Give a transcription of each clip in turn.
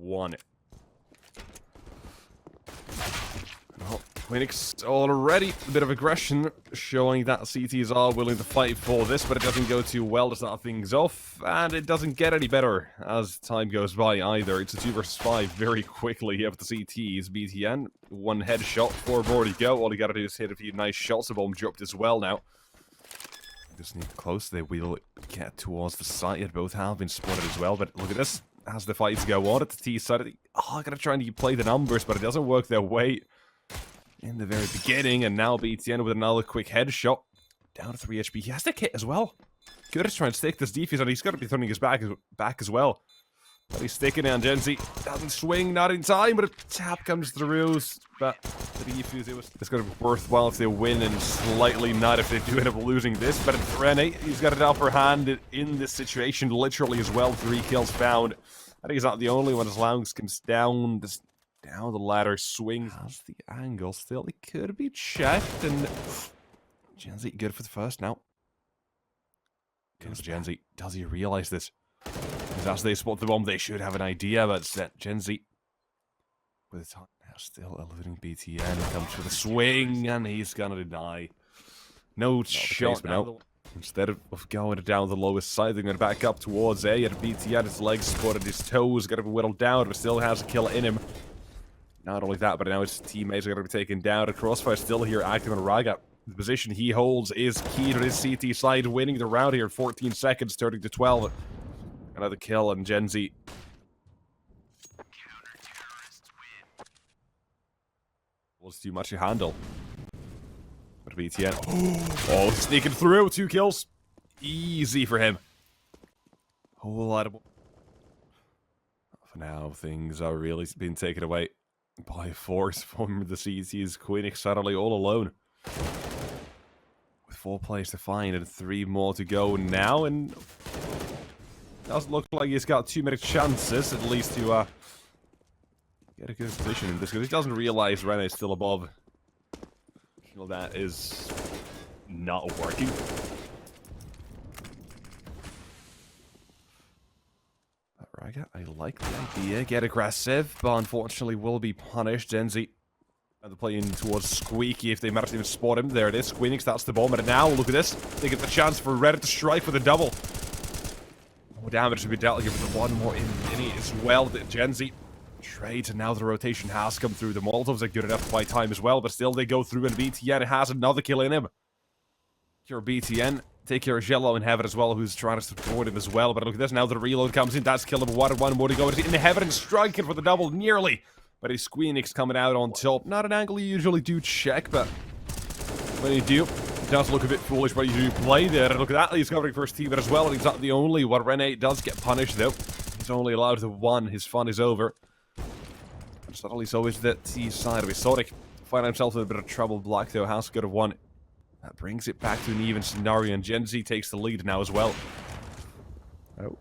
1. Well, Phoenix already a bit of aggression, showing that CTs are willing to fight for this, but it doesn't go too well to start things off, and it doesn't get any better as time goes by either. It's a 2 versus 5 very quickly here with the CTs. BTN, 1 headshot, 4 more to go. All you gotta do is hit a few nice shots. The bomb dropped as well now. Just need close, they will get towards the site. Both have been spotted as well, but look at this. As the fights go on at the T side, I gotta try and play the numbers, but it doesn't work their way in the very beginning, and now BTN with another quick headshot. Down to 3 HP. He has the kit as well. Good to try and stick this defense, and he's got to be turning his back as well. But he's sticking down. Gen Z doesn't swing, not in time, but a tap comes through. But the defuse, it's going to be worthwhile if they win, and slightly not if they do end up losing this. But it's Rene, he's got an upper hand in this situation, literally as well. 3 kills found. I think he's not the only one as Loungs comes down the ladder, swings. Has the angle still. It could be checked, and Gen Z good for the first now. Gen Z, does he realize this? Because as they spot the bomb, they should have an idea, but Gen Z with the time now still eluding BTN. Comes for the swing, and he's gonna deny. No shot now. Instead of going down the lowest side, they're going to back up towards A, and BTN, his legs spotted, his toes, got to be whittled down, but still has a kill in him. Not only that, but now his teammates are going to be taken down. A Crossfire still here active on Raga. The position he holds is key to his CT side, winning the round here in 14 seconds, turning to 12. Another kill, and Gen Z. Was too much to handle. But BTN. Oh, sneaking through. 2 kills. Easy for him. Whole lot of. For now, things are really being taken away by force from the CT's. Queenix suddenly all alone. With 4 players to find and 3 more to go now, and doesn't look like he's got too many chances, at least, to get a good position in this, because he doesn't realize Rene is still above. Well, that is not working. Raga, I like the idea. Get aggressive, but unfortunately will be punished. Gen Z. And they're playing towards Squeaky if they manage to even spot him. There it is. Squeenix, that's the bomb. And now, look at this. They get the chance for Reddit to strike with a double. More damage to be dealt here with the 1 more in mini as well. Gen Z trades, and now the rotation has come through. The Molotovs are good enough to buy time as well, but still they go through, and BTN has another kill in him. Your BTN. Take care of HiGHLiGHTS in Heaven as well, who's trying to support him as well. But look at this, now the reload comes in. That's kill number 1 and 1 more to go. In Heaven and striking for the double, nearly. But his Squeenix coming out on top. Not an angle you usually do check, but when you do, it does look a bit foolish, but you do play there. And look at that, he's covering first team as well, and he's not the only one. Rene does get punished, though. He's only allowed to 1. His fun is over. And suddenly, so is the T side of Masonic. Find himself in a bit of trouble. Black, though, has got a 1. That brings it back to an even scenario, and Gen Z takes the lead now as well. Oh,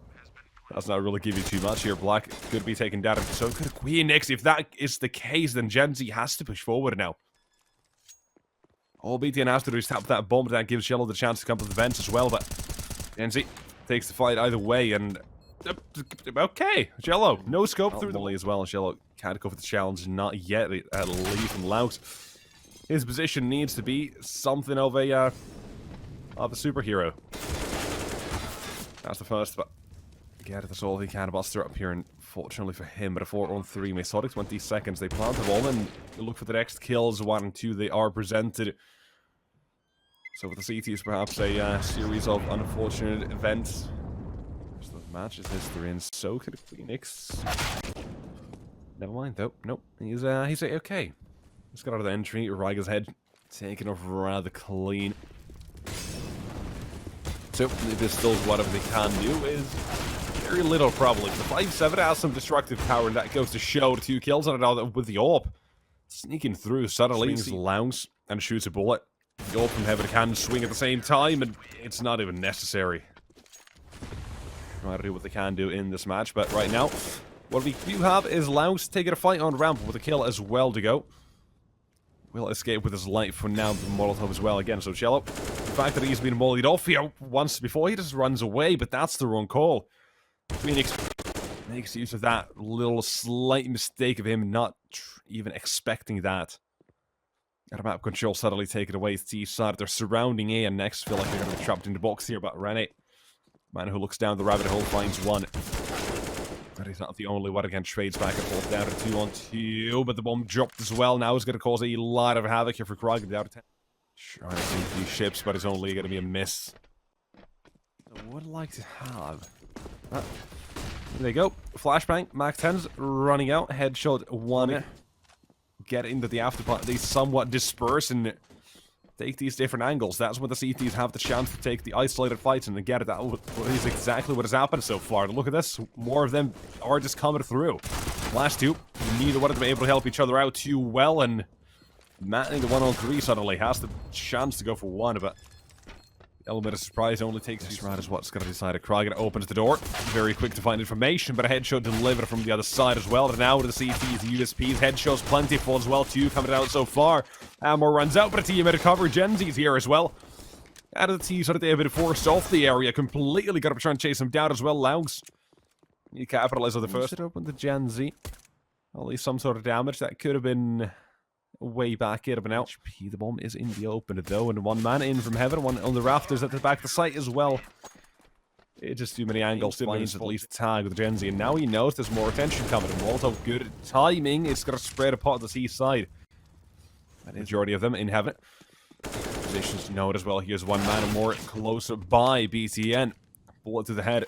that's not really giving too much here. Black could be taken down, so could Queenix. If that is the case, then Gen Z has to push forward now. All BTN has to do is tap that bomb. That gives HiGHLiGHTS the chance to come to the vents as well, but Gen Z takes the fight either way, and okay, HiGHLiGHTS, no scope through the lead as well. HiGHLiGHTS can't go for the challenge, not yet, at least from Lout. His position needs to be something of a superhero. That's the first, but get it, that's all he can. Buster up here, and fortunately for him, but a 4-on-3 Masonic, 20 seconds. They plant the bomb and look for the next kills. 1 and 2, they are presented. So for the CTs, perhaps a series of unfortunate events. So the match is history, and so could Phoenix. Never mind, though. Nope, he's okay. Just got out of the entry. Raiga's head taken off rather clean. So, this still whatever they can do is very little probably. The 5-7 has some destructive power, and that goes to show. 2 kills on it with the AWP. Sneaking through suddenly. Swings Loungs and shoots a bullet. The AWP from Heaven can swing at the same time, and it's not even necessary. Trying to do what they can do in this match, but right now, what we do have is Loungs taking a fight on ramp with a kill as well to go. Will escape with his life for now, the Molotov as well again. So HiGHLiGHTS, the fact that he's been mollied off here once before, he just runs away, but that's the wrong call. Phoenix Makes use of that little slight mistake of him not even expecting that. Got a map control suddenly taken away. It's T side. They're surrounding A and Next. Feel like they're going to be trapped in the box here, but Rene, man who looks down the rabbit hole, finds one. But he's not the only one. Again, trades back and forth down to 2-on-2, but the bomb dropped as well. Now it's going to cause a lot of havoc here for Krog. Down to 10. Trying to see a few ships, but it's only going to be a miss. I would like to have... there they go. Flashbang. Mac 10's running out. Headshot 1. Get into the afterpart. They somewhat disperse and take these different angles. That's when the CTs have the chance to take the isolated fights and get it. That is exactly what has happened so far. Look at this. More of them are just coming through. Last two, neither one of them able to help each other out too well, and Manning, the 1-on-3 suddenly has the chance to go for one, but element of surprise only takes this round is what's going to decide. Kragan opens the door. Very quick to find information, but a headshot delivered from the other side as well. And now to the CT's USPs. Headshots plentiful as well, too, coming out so far. Ammo runs out, but a team made a cover. Genzi's here as well. Out of the T, so that they have been forced off the area. Completely got to try and chase him down as well. Lougs. You capitalize on the first. Open the Genzi. At least some sort of damage. That could have been way back here, but now HP. The bomb is in the open though, and one man in from heaven, one on the rafters at the back of the site as well. It's just too many angles to finds at least tag with the Genzi, and now he knows there's more attention coming. And also good timing. It's going to spread apart the C side. Majority of them in heaven. Positions to note as well. Here's one man and more closer by BTN. Bullet to the head.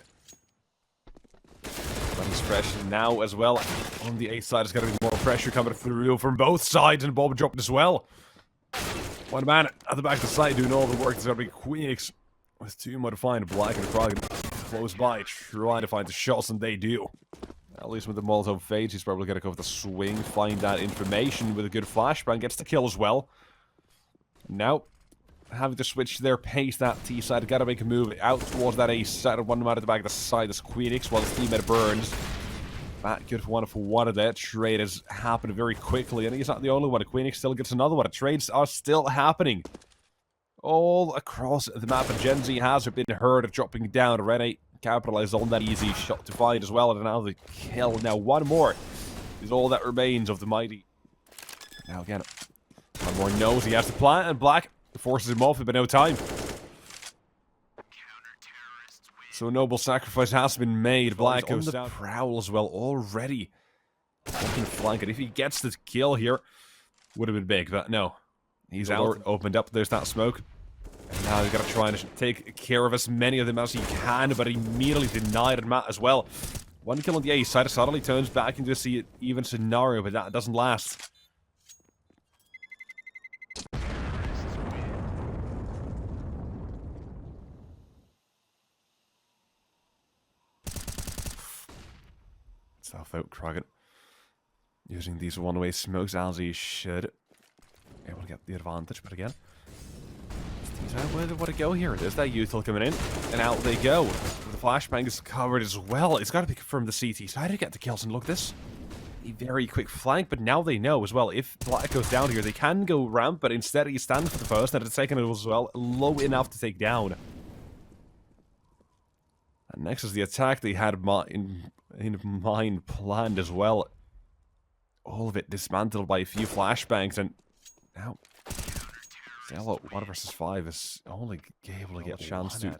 But he's fresh now as well. On the A side, there's going to be more pressure coming through from both sides, and Bob dropped as well. One man at the back of the site doing all the work. There's going to be Queenix with two more to find. Black and Krog close by, trying to find the shots, and they do. At least with the Molotov fades, he's probably going to go for the swing, find that information with a good flashbang, gets the kill as well. Now, having to switch their pace, that T side, got to make a move out towards that A side. One man at the back of the side, this Queenix, while his teammate burns. That good for one of that. Trade has happened very quickly, and he's not the only one. Queenix still gets another one. Trades are still happening all across the map, and Genzi has been heard dropping down. Rene capitalized on that easy shot to find as well, and now the kill. Now one more is all that remains of the mighty. Now again, one more knows he has to plant, and Black forces him off, but no time. So a noble sacrifice has been made. Black goes down. Prowl as well already. Fucking flank it. If he gets the kill here, would have been big, but no. He's out. Opened up. There's that smoke. And now he's got to try and take care of as many of them as he can, but immediately denied at Matt as well. One kill on the A side. Suddenly turns back into a even scenario, but that doesn't last. South out Kragan. Using these one-way smokes as he should. Able to get the advantage, but again. Where do they want to go here? There's that util coming in, and out they go. The flashbang is covered as well. It's got to be from the CT side to get the kills, and look, this a very quick flank, but now they know as well. If Black goes down here, they can go ramp, but instead he stands for the first, and the second as well, low enough to take down. And next is the attack they had in mind planned as well. All of it dismantled by a few flashbangs, and now Zello 1 versus 5 is only able to get a chance to,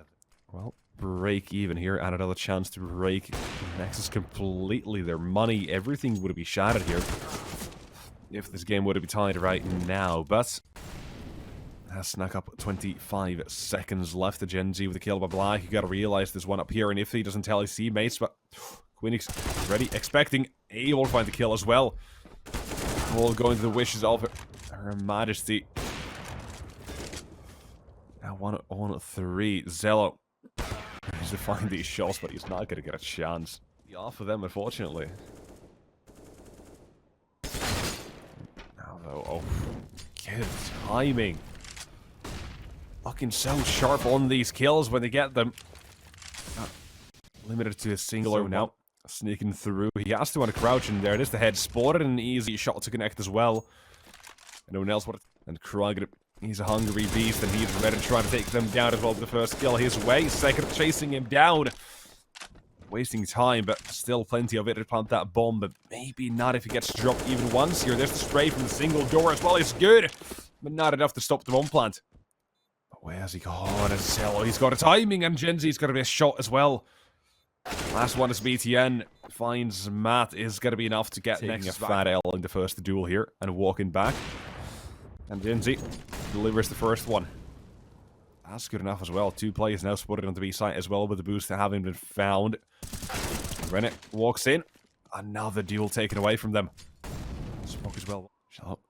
well, break even here, and another chance to break Nexus completely. Their money, everything would be shattered here if this game would be tied right now, but has snuck up 25 seconds left. The Gen Z with the kill by Black. You gotta realize there's one up here, and if he doesn't tell his teammates, but Queenix ready, expecting, able to find the kill as well. All going to the wishes of Her Majesty. Now 1 on 3. Zello needs to find these shots, but he's not gonna get a chance. Off of them, unfortunately. Now though, oh, good timing. Looking so sharp on these kills when they get them. Limited to a single now. Sneaking through. He has to want to crouch in there. It is the head spotted, and an easy shot to connect as well. And no one else would. And Krog, he's a hungry beast, and he's ready to try to take them down as well with the first kill his way. Second chasing him down. wasting time, but still plenty of it to plant that bomb, but maybe not if it gets dropped even once here. There's the spray from the single door as well. It's good, but not enough to stop the bomb plant. But where's he gone? He's got a timing, and Genzi's got to be a shot as well. Last one is BTN. Finds Matt is going to be enough to get Nexus a fat L in the first duel here, and walking back. And Genzi delivers the first one. That's good enough as well. 2 players now spotted on the B site as well, with the boost having been found. Rennet walks in. Another duel taken away from them. Smoke as well. Shut up.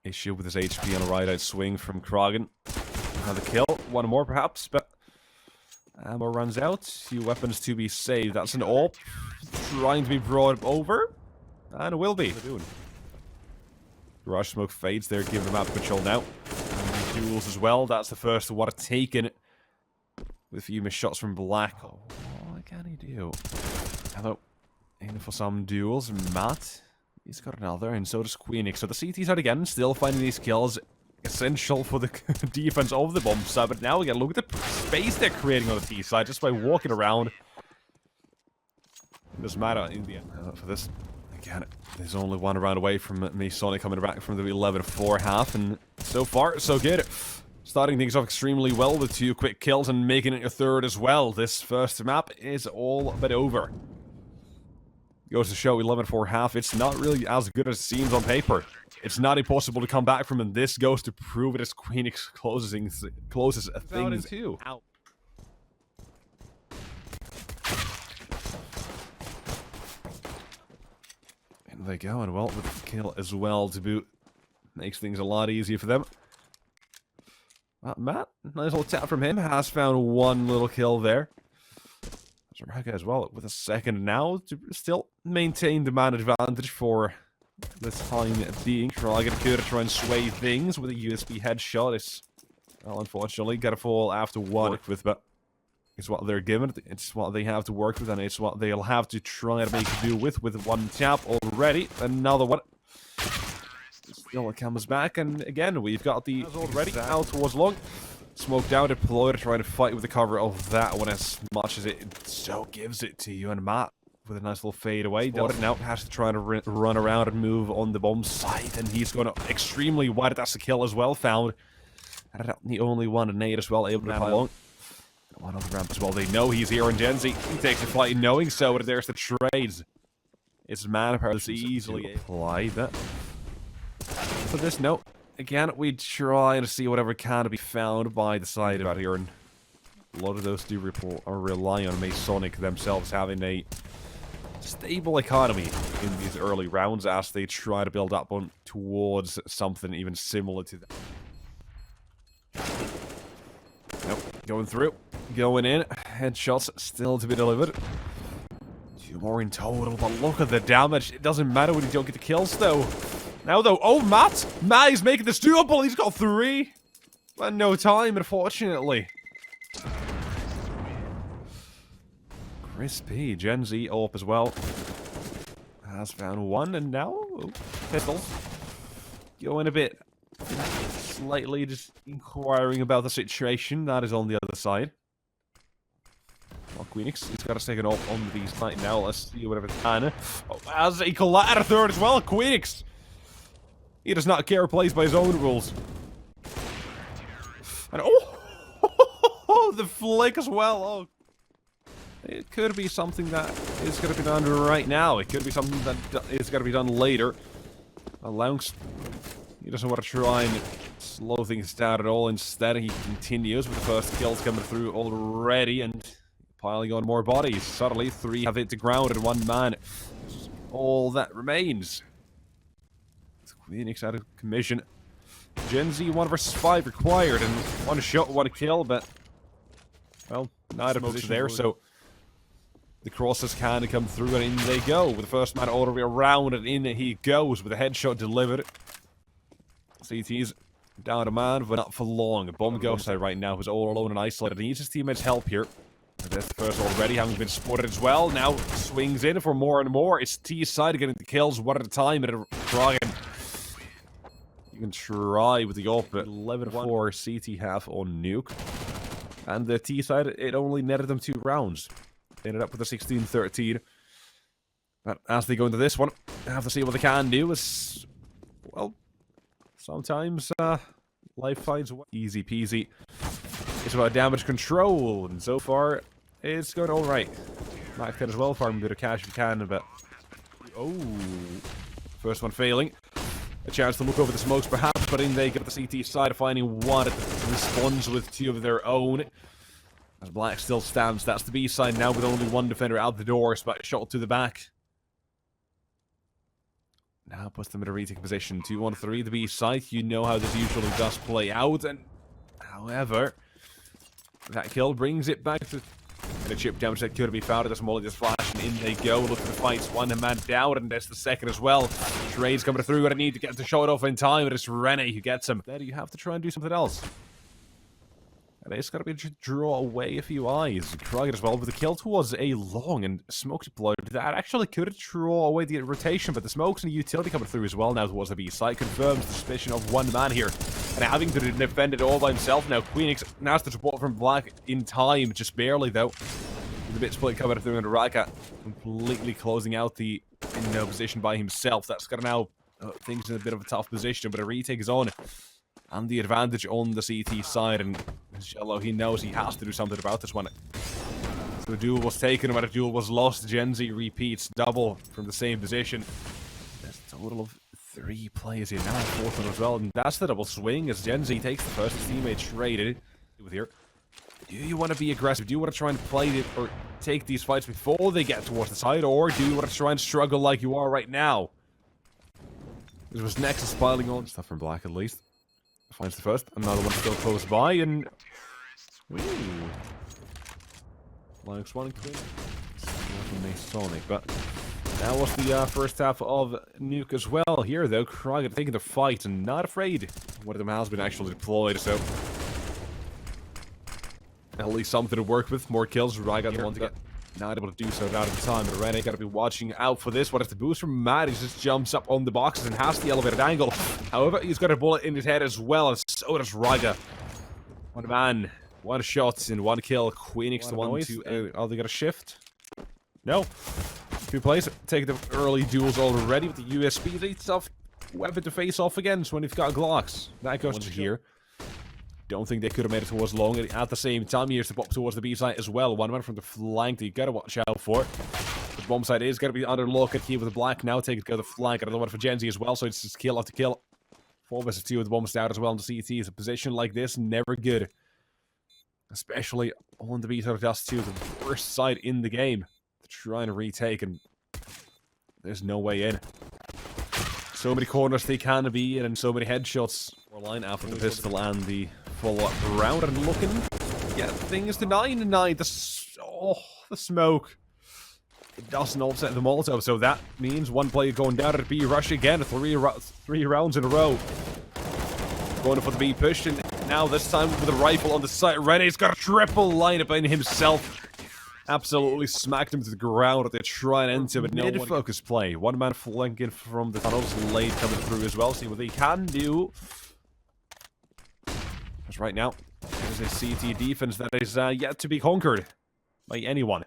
Issue with his HP on a right-out swing from Kragen. Another kill. One more perhaps, but ammo runs out. 2 weapons to be saved. That's an AWP. Trying to be brought over. And will be. Garage smoke fades there, giving them map control now. Duels as well. That's the first one taken. With a few missed shots from Black. Oh, what can he do? Hello. In for some duels. Matt. He's got another, and so does Queenix. So the CT's out again, still finding these kills. Essential for the defense of the bomb side. But now we gotta look at the space they're creating on the T side just by walking around. It doesn't matter in the end for this. Again, there's only one round away from Masonic coming back from the 11-4 half, and so far, so good. Starting things off extremely well with 2 quick kills and making it a third as well. This first map is all but over. Goes to show 11-4 half, it's not really as good as it seems on paper. It's not impossible to come back from, and this goes to prove it as Queenix closes things too. Out. They go, and well, with the kill as well to boot. Makes things a lot easier for them. Matt, nice little tap from him. Has found 1 little kill there. Zaraga as well with a second now to still maintain the man advantage for the time being. Zaraga could try and sway things with a USB headshot. It's, well, unfortunately, got to fall after 1 with, but it's what they're given, it's what they have to work with, and it's what they'll have to try to make do with 1 tap already. Another one. Still comes back, and again, we've got the already out towards long. Smoked out, deployed, trying to fight with the cover of that one as much as it so gives it to you. And Matt, with a nice little fade away, now has to try to run around and move on the bomb site, and he's going extremely wide. That's the kill as well, found. The only one, and Nate as well, able to pile along. One on the ramp as well. They know he's here, and Genzi, he takes the fight knowing so, but there's the trades. It's manpower that's easily applied. For this note, again, we try to see whatever can be found by the side out here, and a lot of those do rely on Masonic themselves having a stable economy in these early rounds as they try to build up on towards something even similar to that. Nope, going through. Going in, headshots still to be delivered. 2 more in total, but look at the damage. It doesn't matter when you don't get the kills, though. Now, though, oh, Matt! Matt is making this doable. He's got 3. But no time, unfortunately. Crispy. Gen Z up as well. Has found 1, and now, oh, pistols. Going a bit slightly just inquiring about the situation. That is on the other side. Well, Queenix, he's got to take it off on the site now. Let's see whatever can. Oh, as a collider third as well, Queenix. He does not care, plays by his own rules. And oh, the flick as well. Oh, it could be something that is going to be done right now. It could be something that is going to be done later. Lounge, he doesn't want to try and slow things down at all. Instead, he continues with the first kills coming through already and piling on more bodies. Suddenly, 3 have hit the ground and 1 man. All that remains. Queenix out of commission. Gen Z 1 versus 5 required, and 1 shot, 1 kill, but well, neither position there, so the crosses can come through, and in they go with the first man all the way around, and in he goes with a headshot delivered. CT's down a man, but not for long. Bomb Ghost side right now is all alone and isolated. He needs his teammates' help here. That's the first already, having been spotted as well. Now swings in for more and more. It's T's side getting the kills 1 at a time, and Kragen. You can try with the AWP, but 11-4 CT half on Nuke. And the T side, it only netted them 2 rounds. ended up with a 16-13. But as they go into this one, they have to see what they can do. As, well, sometimes life finds a way. Easy peasy. It's about damage control, and so far, it's going alright. Mac 10 as well, farm a bit of cash if you can, but... Oh, first one failing. A chance to look over the smokes perhaps, but in they get the CT side, finding one that responds with two of their own. As Black still stands, that's the B side now with only one defender out the door, but shot to the back. Now puts them in a retake position. 2-1-3, the B side. You know how this usually does play out, and however, that kill brings it back to a chip damage that could be found at this molly just flash, and in they go. Look at the fights, one man down, and that's the second as well. Trade's coming through, and I need to get the shot off in time, but it's Rene who gets him. Then you have to try and do something else. And it's got to be to draw away a few eyes. Krug as well, but the kill towards a long and smoke deployed. That actually could draw away the rotation, but the smokes and the utility coming through as well now towards the B side confirms the suspicion of one man here. And having to defend it all by himself now. Queenix has the support from Black in time, just barely though. With a bit split coming through, and Raka completely closing out the position by himself. That's got to now things in a bit of a tough position, but a retake is on. And the advantage on the CT side, and Jello, he knows he has to do something about this one. So a duel was taken, but a duel was lost. Gen Z repeats, double from the same position. There's a total of 3 players here now, fourth one as well, and that's the double swing as Gen Z takes the first. His teammate traded with here. Do you want to be aggressive? Do you want to try and play it or take these fights before they get towards the side, or do you want to try and struggle like you are right now? This was Nexus piling on stuff from Black at least. Finds the first, another one still close by, and... Ooh. Linux 1 and Masonic, but... That was the first half of Nuke as well. Here, though, Krog taking the fight, and not afraid. One of them has been actually deployed, so... At least something to work with. More kills, Ryga the one to get... Not able to do so out of time, but Rene got to be watching out for this. What is the boost from Matt? He just jumps up on the boxes and has the elevated angle. However, he's got a bullet in his head as well, and so does Ryga. One man, one shot, and one kill. Queenix the one to... oh, they got a shift? No. 2 plays. Take the early duels already with the USB. They tough weapon to face off against when you've got Glocks. That goes to here. Don't think they could have made it towards long. At the same time, here's the pop towards the B side as well. One man from the flank that you gotta watch out for. The bomb side is gonna be under lock at here with the Black now. Take it to the flank. Another one for Gen Z as well, so it's just kill after kill. 4 versus 2 with the bombs down as well. And the CT is a position like this, never good. Especially on the B side of Dust 2, the worst side in the game. To try and retake, and there's no way in. So many corners they can be in, and so many headshots. Or line after the pistol and the follow-up round, and looking to get things to 9-9. The smoke. It doesn't offset the Molotov, so that means one player going down at B rush again. 3 rounds in a row. Going for the B push, and now this time with a rifle on the side. Rene's got a triple lineup in himself. Absolutely smacked him to the ground at the try and enter, but no one... Mid-focus play. One man flanking from the tunnels, late coming through as well. See what they can do. Because right now, there's a CT defense that is yet to be conquered by anyone.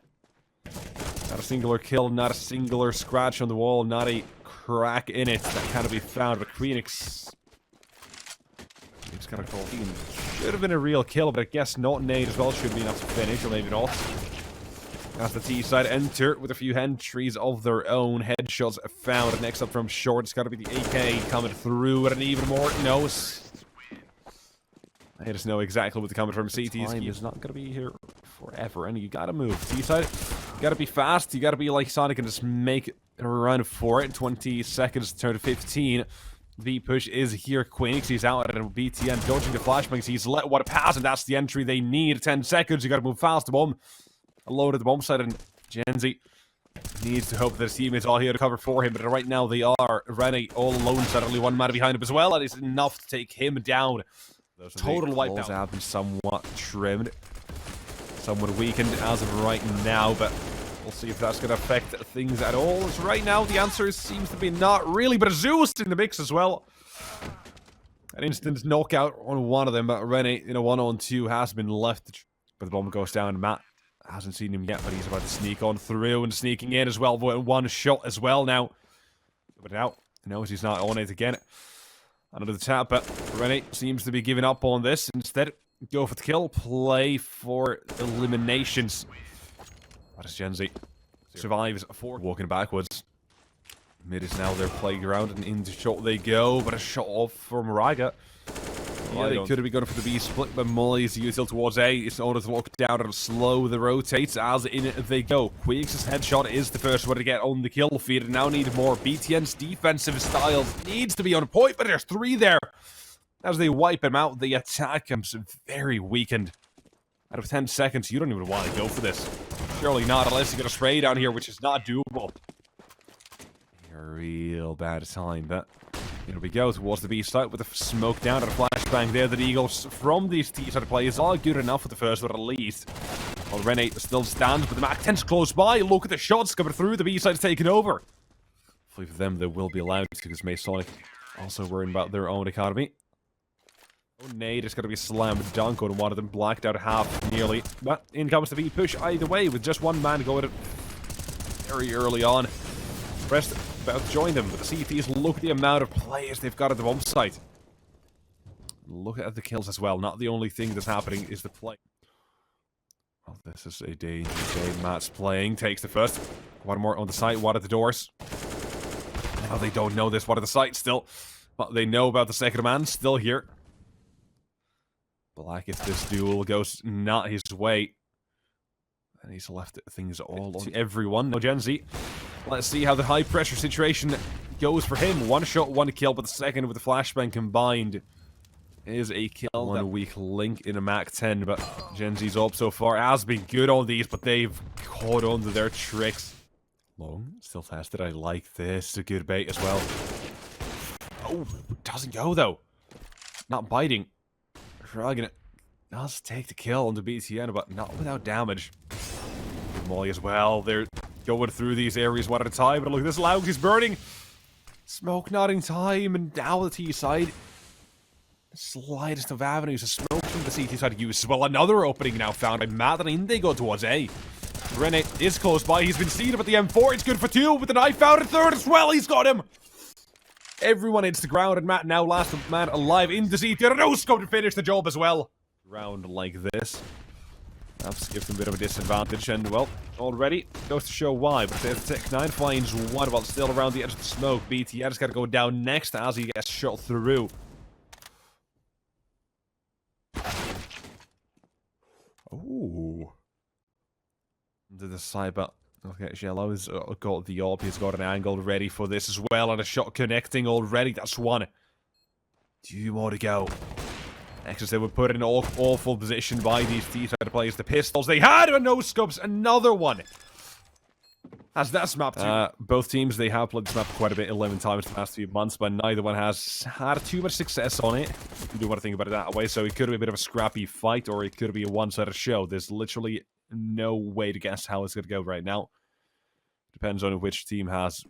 Not a singular kill, not a singular scratch on the wall, not a crack in it that can be found. But Queenix... He's got a call. Should have been a real kill, but I guess not. Nade as well should be enough to finish, or maybe not. As the T side enter with a few entries of their own. Headshots found. Next up from short, it's got to be the AK coming through, and even more. No, I just know exactly what's coming from. CT's is not going to be here forever, and you got to move. T side, you got to be fast. You got to be like Sonic and just make a run for it. 20 seconds to turn to 15. The push is here. Queenix, he's out at a BTN, dodging the flashbangs. He's let one pass, and that's the entry they need. 10 seconds. You got to move fast. The bomb. Load at the bomb side, and Gen Z needs to hope that his teammates all here to cover for him, but right now they are. Rene all alone, suddenly one man behind him as well, and it's enough to take him down. Those total wipeout have been somewhat trimmed, somewhat weakened as of right now, but we'll see if that's going to affect things at all. As right now, the answer seems to be not really, but Zeus in the mix as well. An instant knockout on one of them, but Rene in a 1-on-2 has been left, but the bomb goes down. Matt Hasn't seen him yet, but he's about to sneak on through and sneaking in as well. One shot as well now. But now, knows he's not on it again. Another tap, but Rene seems to be giving up on this. Instead, go for the kill, play for eliminations. What is Gen Z? Survives for walking backwards. Mid is now their playground, and into shot they go, but a shot off from Raga. Yeah, they could have been going for the B split, but Molly is usual towards A. It's in order to lock down and slow the rotates as in they go. Queeks' headshot is the first one to get on the kill feed, and now need more. BTN's defensive style needs to be on point, but there's 3 there. As they wipe him out, the attack comes very weakened. Out of 10 seconds, you don't even want to go for this. Surely not, unless you get a spray down here, which is not doable. A real bad time, but here we go towards the B site with a smoke down and a flashbang there. The Eagles from these T-side players are good enough for the first one at least. While Rene still stands, but the MAC-10's close by. Look at the shots coming through. The B side's taken over. Hopefully for them, they will be allowed to, because Masonic also worrying about their own economy. Oh, nade is going to be slammed dunk on one of them, blacked out half nearly. But in comes the B push either way, with just one man going very early on. Rest about to join them, but the CTs look at the amount of players they've got at the bomb site. Look at the kills as well. Not the only thing that's happening is the play. Well, this is a dangerous game. Matt's playing, takes the first. One more on the site, one at the doors. Now they don't know this one at the site still, but they know about the second man still here. Black, if this duel goes not his way, and he's left things all on everyone. No Gen Z. Let's see how the high pressure situation goes for him. One shot, one kill, but the second with the flashbang combined is a kill. One weak link in a MAC-10, but Gen Z's up so far has been good on these, but they've caught on to their tricks. Long, still tested. I like this. It's a good bait as well. Oh, doesn't go though. Not biting. Dragon does take the kill on the BTN, but not without damage. Molly as well. They're going through these areas one at a time, but look at this. Laugs is burning. Smoke not in time, and now the T side. Slightest of avenues of smoke from the CT side use as well. Another opening now found by Matt, and in they go towards A. Rene is close by. He's been seen up at the M4. It's good for 2, with the knife found at 3rd as well. He's got him. Everyone hits the ground, and Matt now last man alive in the CT. And a no-scope to finish the job as well. Round like this. That's gives them a bit of a disadvantage, and well, already goes to show why. But there's Tech9 finds one, while still around the edge of the smoke. BTN's got to go down next as he gets shot through. Ooh. To the side, but okay, Yellow's got the AWP. He's got an angle ready for this as well, and a shot connecting already. That's one. 2 more to go. Nexus, they were put in an awful position by these T-side players. The pistols they had, and no scopes. Another one. As that's mapped to. Both teams, they have played this map quite a bit, 11 times in the past few months, but neither one has had too much success on it. You do want to think about it that way, so it could be a bit of a scrappy fight, or it could be a one-sided show. There's literally no way to guess how it's going to go right now. Depends on which team has,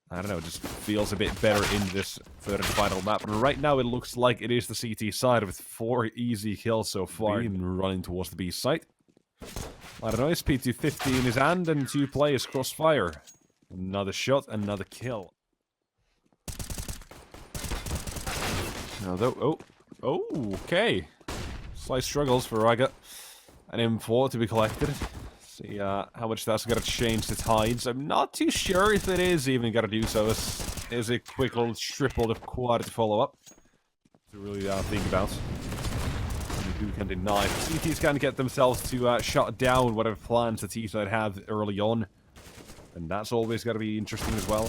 I don't know, just feels a bit better in this third and final map. And right now it looks like it is the CT side with 4 easy kills so far. Even running towards the B site. I don't know, it's P250 in his hand and 2 players crossfire. Another shot, another kill. Oh, okay. Slight struggles for Raga. An M4 to be collected. See how much that's going to change the tides. I'm not too sure if it is even going to do so. This is a quick little triple to quad to follow up. To really think about. Who can deny. The CTs can get themselves to shut down whatever plans the T-side have early on. And that's always going to be interesting as well.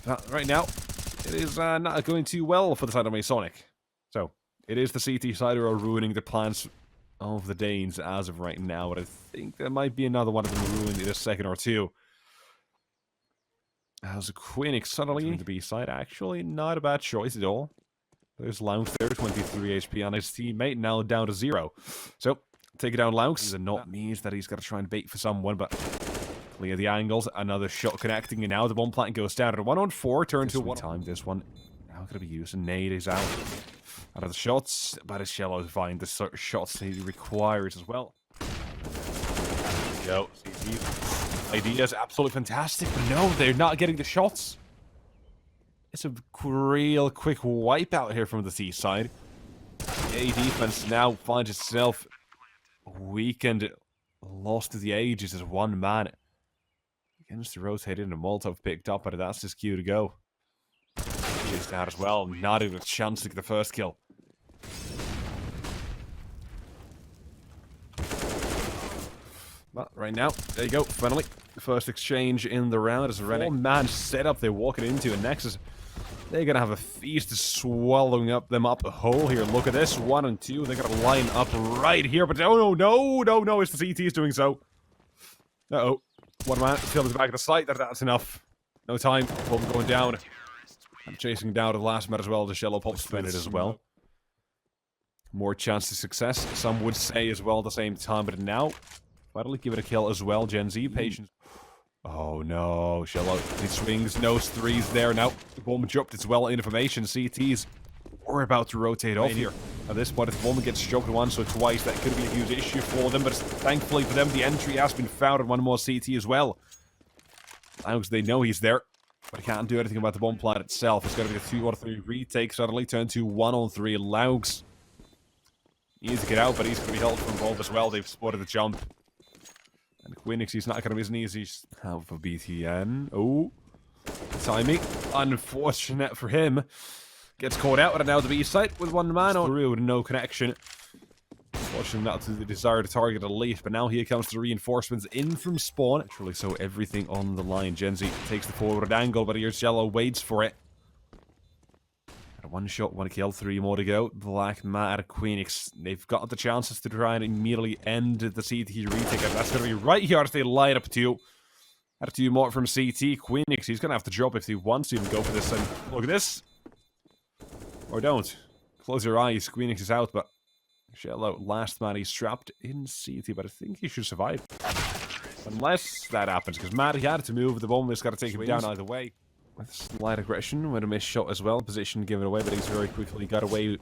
But right now, it is not going too well for the side of Masonic. So, it is the CT side who are ruining the plans of the Danes as of right now. But I think there might be another one of them ruined in a second or two. As a Quinnick suddenly the B side, actually not a bad choice at all. There's Lounge there, 23 HP on his teammate, now down to 0. So, take it down Lounge. And not means that he's got to try and bait for someone, but clear the angles. Another shot connecting, and now the bomb plant goes down. And 1-on-4, turn to 1 time. This one now going to be used, and nade is out. Out of the shots, but it's Shallow to find the shots he requires as well. Yo, CT. Idea is absolutely fantastic, but no, they're not getting the shots. It's a real quick wipeout here from the C side. The A defense now finds itself weakened, lost to the ages as one man. Begins to rotate in, and Molotov picked up, but that's his cue to go. He's down as well, not even a chance to get the first kill. But right now, there you go, finally. The first exchange in the round is ready. Four-man setup they're walking into, and Nexus, they're gonna have a feast swallowing them up a hole here. Look at this, 1 and 2. They're gonna line up right here, but oh no, it's the CT's doing so. Uh-oh. One man still in the back of the site. That's enough. No time. Bomb going down. I'm chasing down to the last man as well. The shallow pop spin it as well. More chance of success, some would say as well at the same time, but now, finally give it a kill as well. Gen Z, patience. Oh no, shallow. He swings, no threes there. Now, the bomb dropped as well. Information, CTs are about to rotate off here. At this point, if the bomb gets choked once or twice, that could be a huge issue for them, but thankfully for them, the entry has been found on one more CT as well. Lougs, they know he's there, but he can't do anything about the bomb plant itself. It's going to be a 2-on-3 retake, suddenly turn to 1-on-3. Lougs needs to get out, but he's going to be held from both as well. They've spotted the jump. And Quinix, he's not going to be as easy out for BTN. Oh, timing. Unfortunate for him. Gets caught out and now the B site with one man on through with no connection. Fortunately not to the desired target at least, but now here comes the reinforcements in from spawn. Naturally, so everything on the line. Gen Z takes the forward angle, but here's Yellow waits for it. One shot, one kill, 3 more to go. Black Matter, Queenix. They've got the chances to try and immediately end the CT retake. That's going to be right here as they line up 2. Had 2 more from CT. Queenix, he's going to have to drop if he wants to even go for this. And look at this. Or don't. Close your eyes. Queenix is out, but Shallow, last man, he's trapped in CT, but I think he should survive. Unless that happens, because Matt, he had to move. The bomb has got to take him down either way. With slight aggression, with a missed shot as well. Position given away, but he's very quickly got away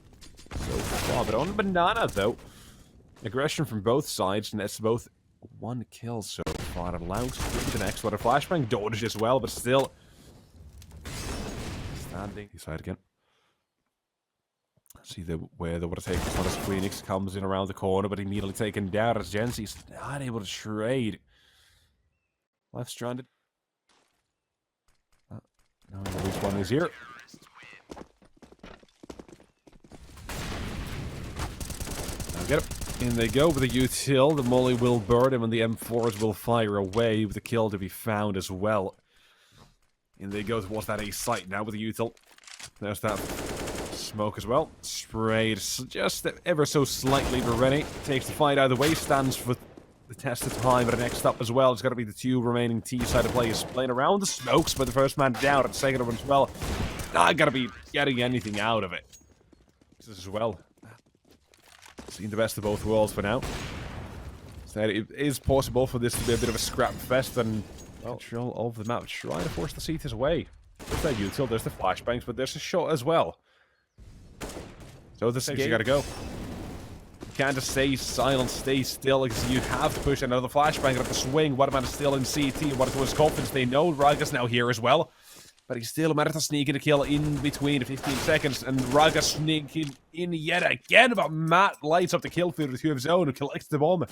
so far. But on Banana, though, aggression from both sides, and that's both 1 kill so far. Allowed to the next one. A flashbang dodge as well, but still standing. Side again. See where they would have taken this one as Queenix comes in around the corner, but immediately taken down as Genzi's not able to trade. Left stranded. No, which one is here? Now get it. In they go with the util. The molly will burn him, and the M4s will fire away with the kill to be found as well. In they go towards that A site now with the util. There's that smoke as well. Sprayed just ever so slightly, but ready. Takes the fight either way. Stands for the test of time, but next up as well, it's got to be the 2 remaining T-sided players playing around the smokes, but the first man down at the second one as well. Not got to be getting anything out of it. This as well. Seen the best of both worlds for now. So it is possible for this to be a bit of a scrap fest, and well, control of the map, trying to force the CTs away. There's that util, there's the flashbangs, but there's a shot as well. So this game, you got to go. Can't just stay silent, stay still, because you have to push another flashbang at the swing. What man is still in CT? What is his confidence? They know Raga's now here as well. But he's still managed to sneak in a kill in between 15 seconds. And Raga sneaking in yet again. But Matt lights up the kill field with 2 of his own and collects the bomb.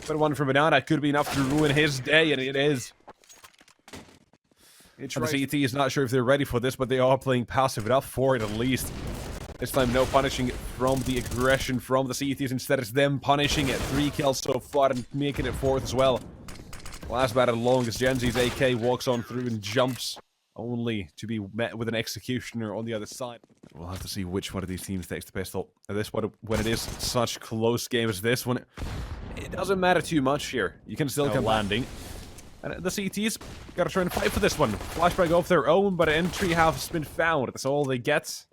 But one from Banana could be enough to ruin his day, and it is. And the CT is not sure if they're ready for this, but they are playing passive enough for it at least. This time, no punishing from the aggression from the CTs. Instead, it's them punishing it. 3 kills so far and making it 4th as well. Last battle long as Genzi's AK walks on through and jumps, only to be met with an executioner on the other side. We'll have to see which one of these teams takes the pistol. At this point, when it is such close game as this one, it doesn't matter too much here. You can still come landing. And the CTs gotta try and fight for this one. Flashbang off their own, but entry has been found. That's all they get.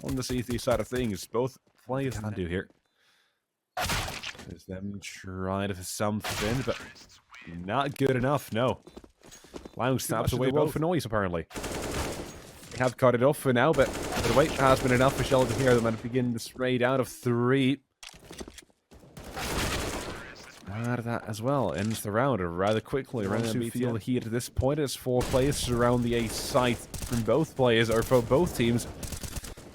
On the CT side of things, both players can do here. There's them trying to something, but not good enough, no. Wow, snaps away both for noise, apparently. They have cut it off for now, but the wait has been enough for Sheldon here. They're going to begin the spray down of 3. That as well ends the round rather quickly. Around the field here at this point as 4 players around the A site from both players, or for both teams.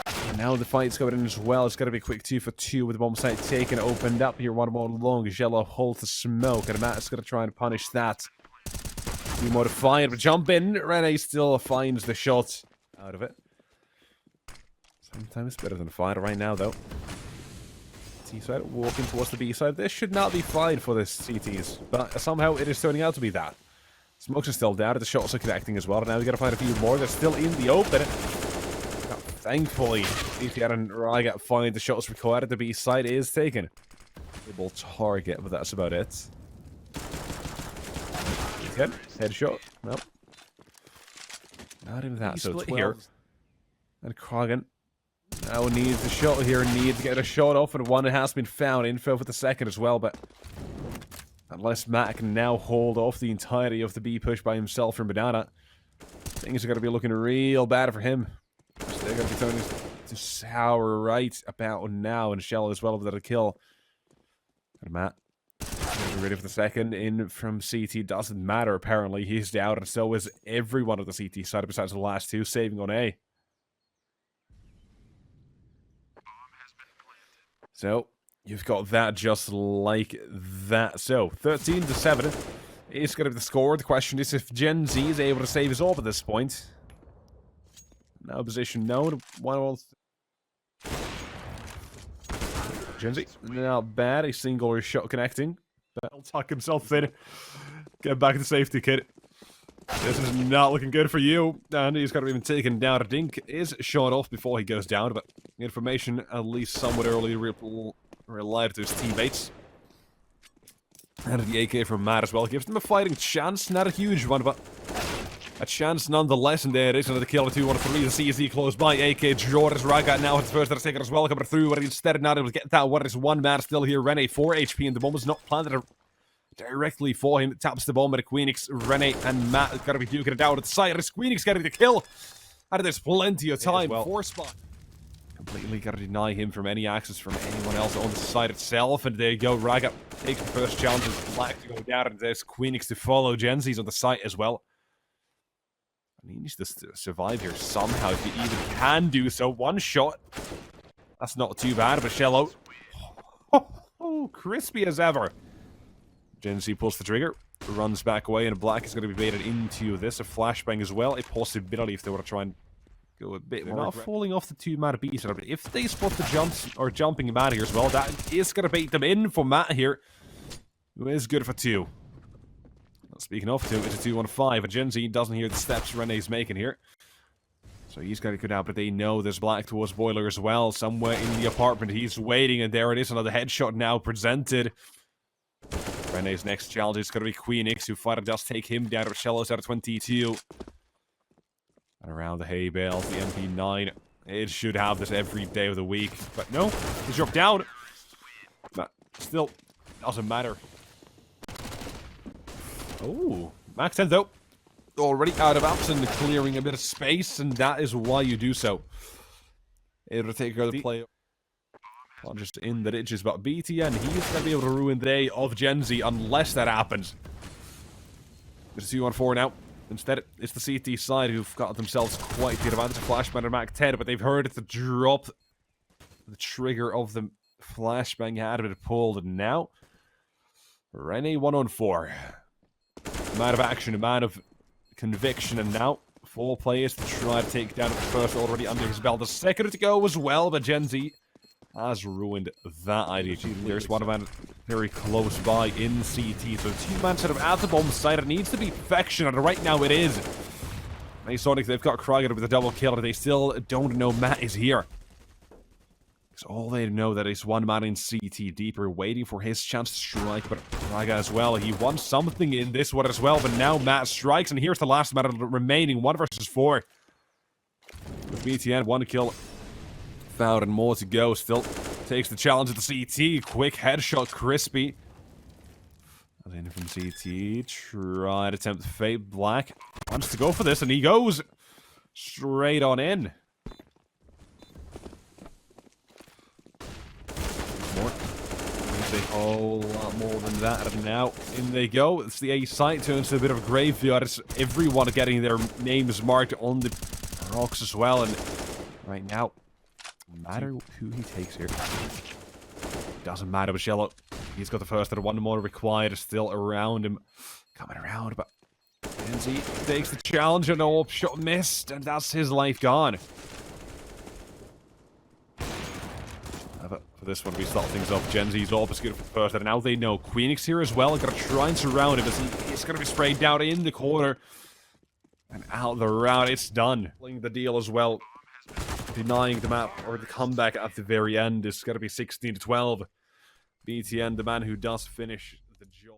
And now the fight's going in as well. It's going to be a quick 2 for 2 with the bomb site taken, opened up here. One more long. Yellow holds the smoke, and Matt's going to try and punish that. Be more defiant, but jump in. Rene still finds the shot out of it. Sometimes better than fire right now, though. C side walking towards the B side. This should not be fine for the CTs, but somehow it is turning out to be that. Smokes are still down, the shots are connecting as well. Now we gotta find a few more. They're still in the open. Now, thankfully, CT and Raga find the shots required. The B side is taken. Able target, but that's about it. Good. Headshot. Nope. Not even that. So 12. Here. And Krogan now needs a shot here, needs to get a shot off, and one has been found. Info for the second as well, but unless Matt can now hold off the entirety of the B push by himself from Banana, things are going to be looking real bad for him. They're going to be turning to sour right about now, and Shell as well with a kill. And Matt, ready for the second in from CT. Doesn't matter, apparently. He's down, and so is everyone of the CT side besides the last two, saving on A. So, you've got that just like that. So, 13-7 is going to be the score. The question is if Gen Z is able to save his orb at this point. Now position known. Gen Z, not bad. A single shot connecting. But he'll tuck himself in. Get back to safety, kid. This is not looking good for you. And he's got to even taken down. Dink is shot off before he goes down, but information at least somewhat early relied to his teammates. And the AK from Matt as well gives them a fighting chance. Not a huge one, but a chance nonetheless. And there it is. Another kill, 2-1-3. The CSG close by. AK Jordan's Raga now his first taker as well. Coming through, but instead not able to get that one. There's one man still here. Rene, 4 HP, and the bomb is not planted directly for him. Taps the bomb at Queenix. Rene and Matt gotta be duking it down at the side. It's Queenix getting the kill. And there's plenty of time. Well. 4 spot. Completely gotta deny him from any access from anyone else on the side itself. And there you go. Raga takes the first challenge. Black to go down. And there's Queenix to follow. Genzi's on the site as well. And he needs to survive here somehow if he even can do so. One shot. That's not too bad. But Shello. Oh, crispy as ever. Gen Z pulls the trigger, runs back away, and Black is going to be baited into this. A flashbang as well, a possibility if they want to try and go a bit more. Not falling off the 2-man B side, but if they spot the jumps or jumping Matt here as well, that is going to bait them in for Matt here, who is good for 2. Well, speaking of 2, it's a 2-1-5. A Gen Z doesn't hear the steps Rene's making here. So he's got to go down, but they know there's Black towards Boiler as well. Somewhere in the apartment, he's waiting, and there it is. Another headshot now presented. Rene's next challenge is going to be Queenix, who fighter does take him down. Shello's out of 22. And around the hay bales, the MP9. It should have this every day of the week. But no, he's dropped down. But still, doesn't matter. Oh, Max 10 though. Already out of apps and clearing a bit of space, and that is why you do so. It'll take the play. Not just in the ditches, but BTN, he's going to be able to ruin the day of Gen Z unless that happens. There's a 2-1-4 now. Instead, it's the CT side who've got themselves quite the advantage of Flashbang and Mac 10, but they've heard the drop. The trigger of the flashbang had been pulled, and now Rene 1-on-4. A man of action, a man of conviction, and now 4 players to try to take down the first already under his belt. The second to go as well, but Gen Z has ruined that idea. There's one man very close by in CT. So 2-man set up at the bomb site. It needs to be perfection, and right now it is. Masonic, they've got Krieger with a double kill, and they still don't know Matt is here. Because all they know that is one man in CT deeper, waiting for his chance to strike. But Krieger as well, he won something in this one as well. But now Matt strikes, and here's the last man remaining, 1 versus 4. With BTN, 1 kill. Found and more to go. Still takes the challenge of the CT. Quick headshot, crispy. In from CT. Try to attempt to fade. Black wants to go for this, and he goes straight on in. More. They whole lot more than that. And now, in they go. It's the A site, turns to a bit of a graveyard. It's everyone getting their names marked on the rocks as well. And right now, no matter who he takes here, doesn't matter with Shello. He's got the first and one more required still around him. Coming around, but Genzi takes the challenge and no shot missed, and that's his life gone. But for this one, we start things off. Genzi's always good for first, and now they know Queenix here as well. Gonna try and surround him as he's gonna be sprayed down in the corner. And out the round, it's done. Playing the deal as well. Denying the map, or the comeback at the very end is gonna be 16-12. BTN, the man who does finish the job.